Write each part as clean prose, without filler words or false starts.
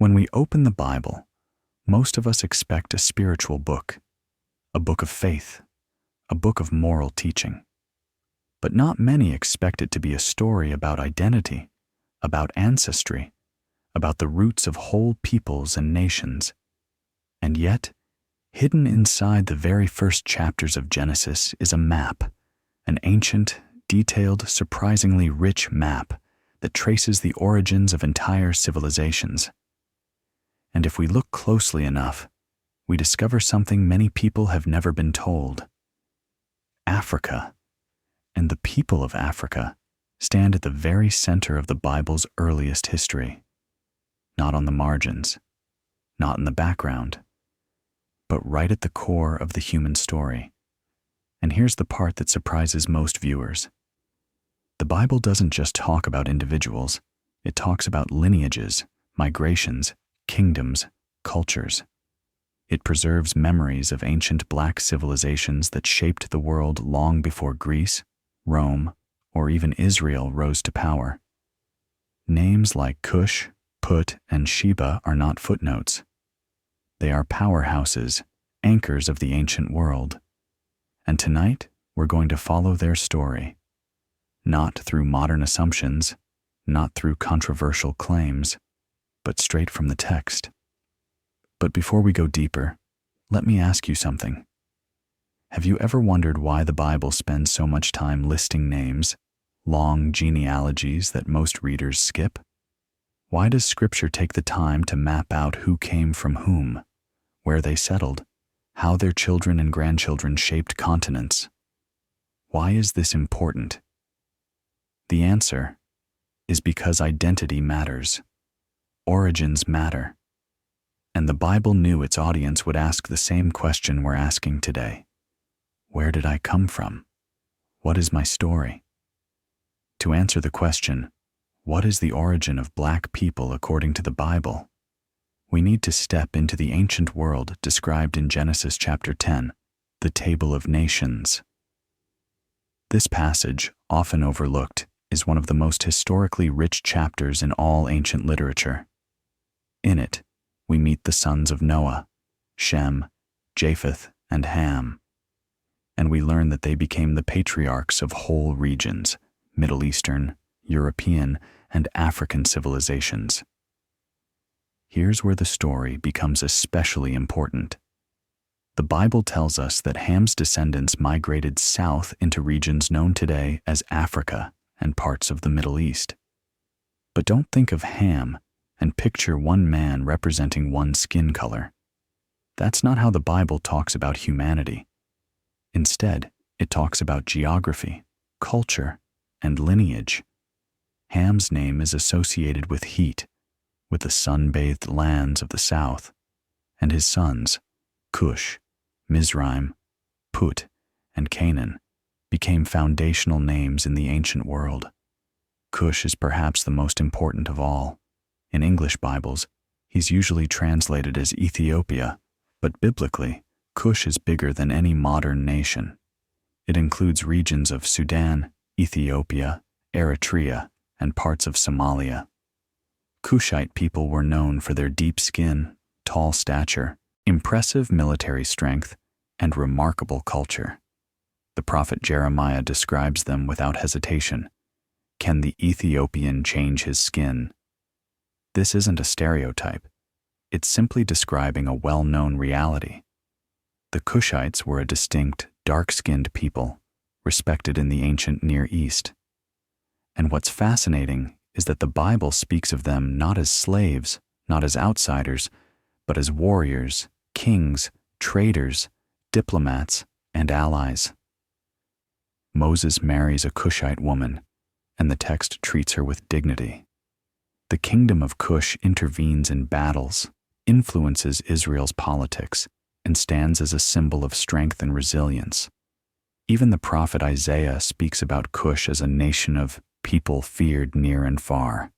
When we open the Bible, most of us expect a spiritual book, a book of faith, a book of moral teaching. But not many expect it to be a story about identity, about ancestry, about the roots of whole peoples and nations. And yet, hidden inside the very first chapters of Genesis is a map, an ancient, detailed, surprisingly rich map that traces the origins of entire civilizations. And if we look closely enough, we discover something many people have never been told. Africa, and the people of Africa, stand at the very center of the Bible's earliest history. Not on the margins, not in the background, but right at the core of the human story. And here's the part that surprises most viewers. The Bible doesn't just talk about individuals, it talks about lineages, migrations, kingdoms, cultures. It preserves memories of ancient black civilizations that shaped the world long before Greece, Rome, or even Israel rose to power. Names like Kush, Put, and Sheba are not footnotes. They are powerhouses, anchors of the ancient world. And tonight, we're going to follow their story. Not through modern assumptions, not through controversial claims, but straight from the text. But before we go deeper, let me ask you something. Have you ever wondered why the Bible spends so much time listing names, long genealogies that most readers skip? Why does Scripture take the time to map out who came from whom, where they settled, how their children and grandchildren shaped continents? Why is this important? The answer is because identity matters. Origins matter. And the Bible knew its audience would ask the same question we're asking today. Where did I come from? What is my story? To answer the question, what is the origin of black people according to the Bible? We need to step into the ancient world described in Genesis chapter 10, the Table of Nations. This passage, often overlooked, is one of the most historically rich chapters in all ancient literature. In it, we meet the sons of Noah, Shem, Japheth, and Ham. And we learn that they became the patriarchs of whole regions, Middle Eastern, European, and African civilizations. Here's where the story becomes especially important. The Bible tells us that Ham's descendants migrated south into regions known today as Africa and parts of the Middle East. But don't think of Ham and picture one man representing one skin color. That's not how the Bible talks about humanity. Instead, it talks about geography, culture, and lineage. Ham's name is associated with heat, with the sun-bathed lands of the south, and his sons, Kush, Mizraim, Put, and Canaan, became foundational names in the ancient world. Kush is perhaps the most important of all. In English Bibles, he's usually translated as Ethiopia, but biblically, Kush is bigger than any modern nation. It includes regions of Sudan, Ethiopia, Eritrea, and parts of Somalia. Kushite people were known for their deep skin, tall stature, impressive military strength, and remarkable culture. The prophet Jeremiah describes them without hesitation. Can the Ethiopian change his skin? This isn't a stereotype. It's simply describing a well-known reality. The Kushites were a distinct, dark-skinned people, respected in the ancient Near East. And what's fascinating is that the Bible speaks of them not as slaves, not as outsiders, but as warriors, kings, traders, diplomats, and allies. Moses marries a Kushite woman, and the text treats her with dignity. The kingdom of Kush intervenes in battles, influences Israel's politics, and stands as a symbol of strength and resilience. Even the prophet Isaiah speaks about Kush as a nation of people feared near and far,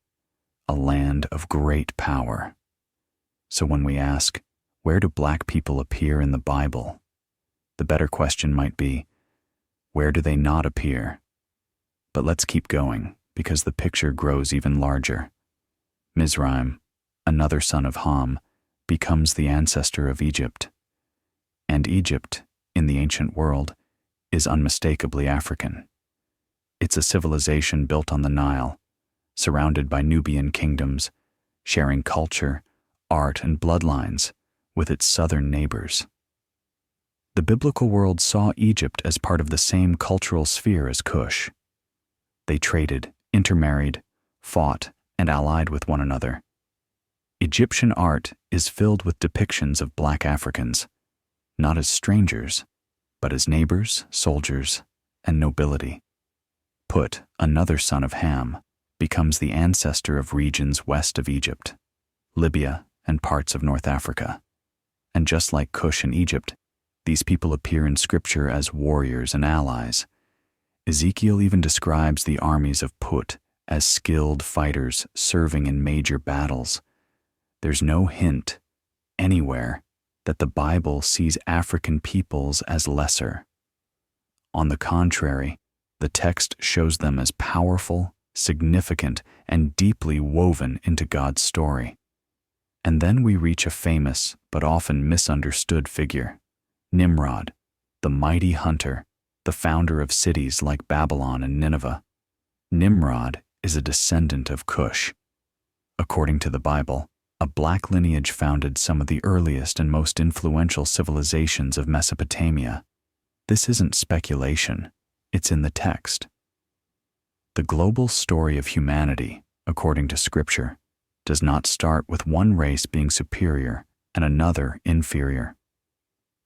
a land of great power. So when we ask, where do black people appear in the Bible? The better question might be, where do they not appear? But let's keep going, because the picture grows even larger. Mizraim, another son of Ham, becomes the ancestor of Egypt. And Egypt, in the ancient world, is unmistakably African. It's a civilization built on the Nile, surrounded by Nubian kingdoms, sharing culture, art, and bloodlines with its southern neighbors. The biblical world saw Egypt as part of the same cultural sphere as Kush. They traded, intermarried, fought, and allied with one another. Egyptian art is filled with depictions of black Africans, not as strangers, but as neighbors, soldiers, and nobility. Put, another son of Ham, becomes the ancestor of regions west of Egypt, Libya, and parts of North Africa. And just like Kush and Egypt, these people appear in Scripture as warriors and allies. Ezekiel even describes the armies of Put as skilled fighters serving in major battles. There's no hint, anywhere, that the Bible sees African peoples as lesser. On the contrary, the text shows them as powerful, significant, and deeply woven into God's story. And then we reach a famous but often misunderstood figure, Nimrod, the mighty hunter, the founder of cities like Babylon and Nineveh. Nimrod is a descendant of Kush. According to the Bible, a black lineage founded some of the earliest and most influential civilizations of Mesopotamia. This isn't speculation, it's in the text. The global story of humanity, according to Scripture, does not start with one race being superior and another inferior.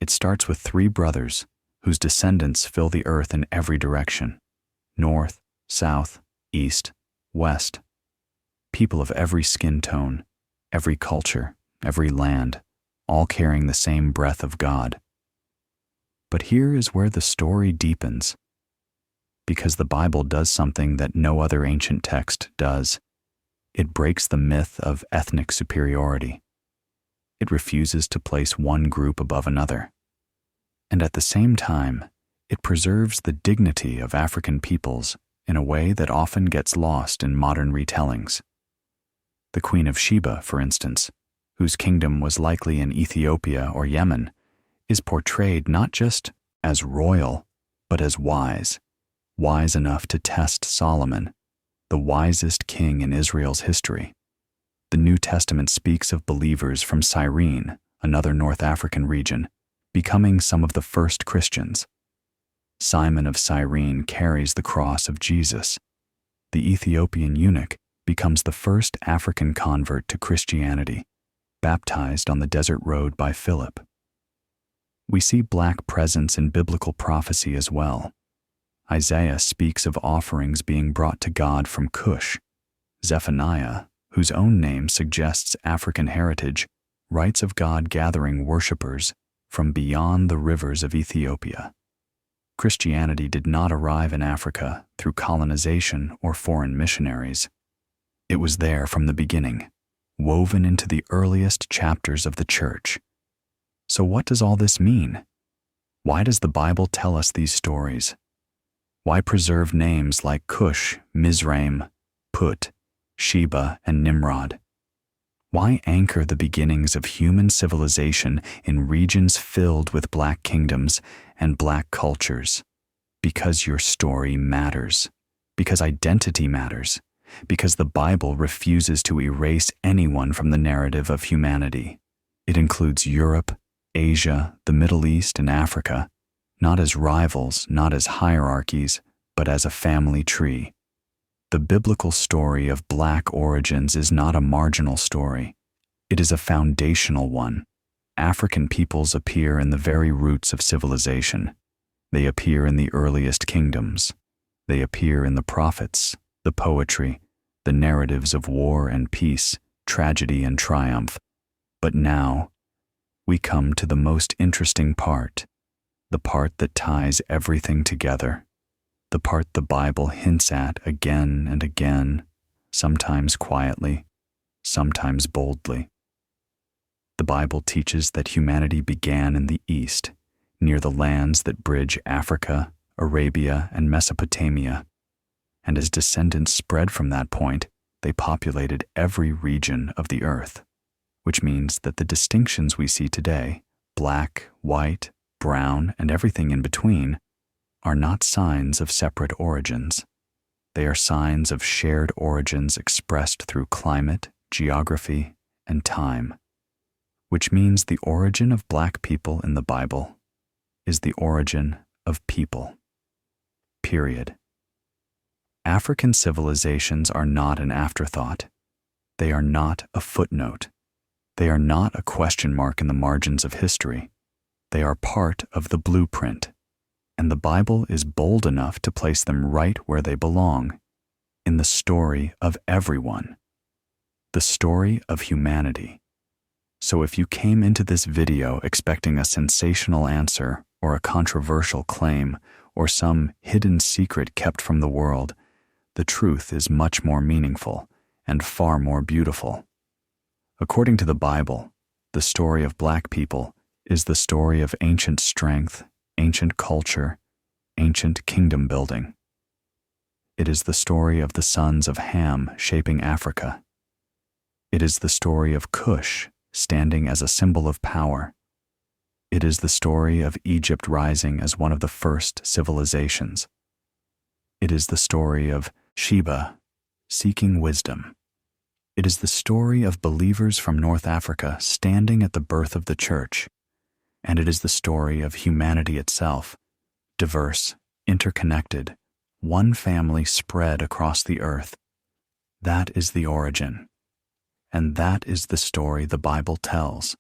It starts with three brothers whose descendants fill the earth in every direction: north, south, east, west. People of every skin tone, every culture, every land, all carrying the same breath of God. But here is where the story deepens, because the Bible does something that no other ancient text does. It breaks the myth of ethnic superiority. It refuses to place one group above another. And at the same time, it preserves the dignity of African peoples in a way that often gets lost in modern retellings. The Queen of Sheba, for instance, whose kingdom was likely in Ethiopia or Yemen, is portrayed not just as royal, but as wise enough to test Solomon, the wisest king in Israel's history. The New Testament speaks of believers from Cyrene, another North African region, becoming some of the first Christians. Simon of Cyrene carries the cross of Jesus. The Ethiopian eunuch becomes the first African convert to Christianity, baptized on the desert road by Philip. We see black presence in biblical prophecy as well. Isaiah speaks of offerings being brought to God from Kush. Zephaniah, whose own name suggests African heritage, writes of God gathering worshippers from beyond the rivers of Ethiopia. Christianity did not arrive in Africa through colonization or foreign missionaries. It was there from the beginning, woven into the earliest chapters of the church. So what does all this mean? Why does the Bible tell us these stories? Why preserve names like Kush, Mizraim, Put, Sheba, and Nimrod? Why anchor the beginnings of human civilization in regions filled with black kingdoms and black cultures? Because your story matters. Because identity matters. Because the Bible refuses to erase anyone from the narrative of humanity. It includes Europe, Asia, the Middle East, and Africa, not as rivals, not as hierarchies, but as a family tree. The biblical story of black origins is not a marginal story. It is a foundational one. African peoples appear in the very roots of civilization. They appear in the earliest kingdoms. They appear in the prophets, the poetry, the narratives of war and peace, tragedy and triumph. But now, we come to the most interesting part, the part that ties everything together, the part the Bible hints at again and again, sometimes quietly, sometimes boldly. The Bible teaches that humanity began in the East, near the lands that bridge Africa, Arabia, and Mesopotamia, and as descendants spread from that point, they populated every region of the earth. which means that the distinctions we see today, black, white, brown, and everything in between, are not signs of separate origins. They are signs of shared origins expressed through climate, geography, and time, which means the origin of black people in the Bible is the origin of people. Period. African civilizations are not an afterthought. They are not a footnote. They are not a question mark in the margins of history. They are part of the blueprint, and the Bible is bold enough to place them right where they belong, in the story of everyone, the story of humanity. So if you came into this video expecting a sensational answer or a controversial claim or some hidden secret kept from the world, the truth is much more meaningful and far more beautiful. According to the Bible, the story of black people is the story of ancient strength, ancient culture, ancient kingdom building. It is the story of the sons of Ham shaping Africa. It is the story of Kush standing as a symbol of power. It is the story of Egypt rising as one of the first civilizations. It is the story of Sheba seeking wisdom. It is the story of believers from North Africa standing at the birth of the church. And it is the story of humanity itself, diverse, interconnected, one family spread across the earth. That is the origin. And that is the story the Bible tells.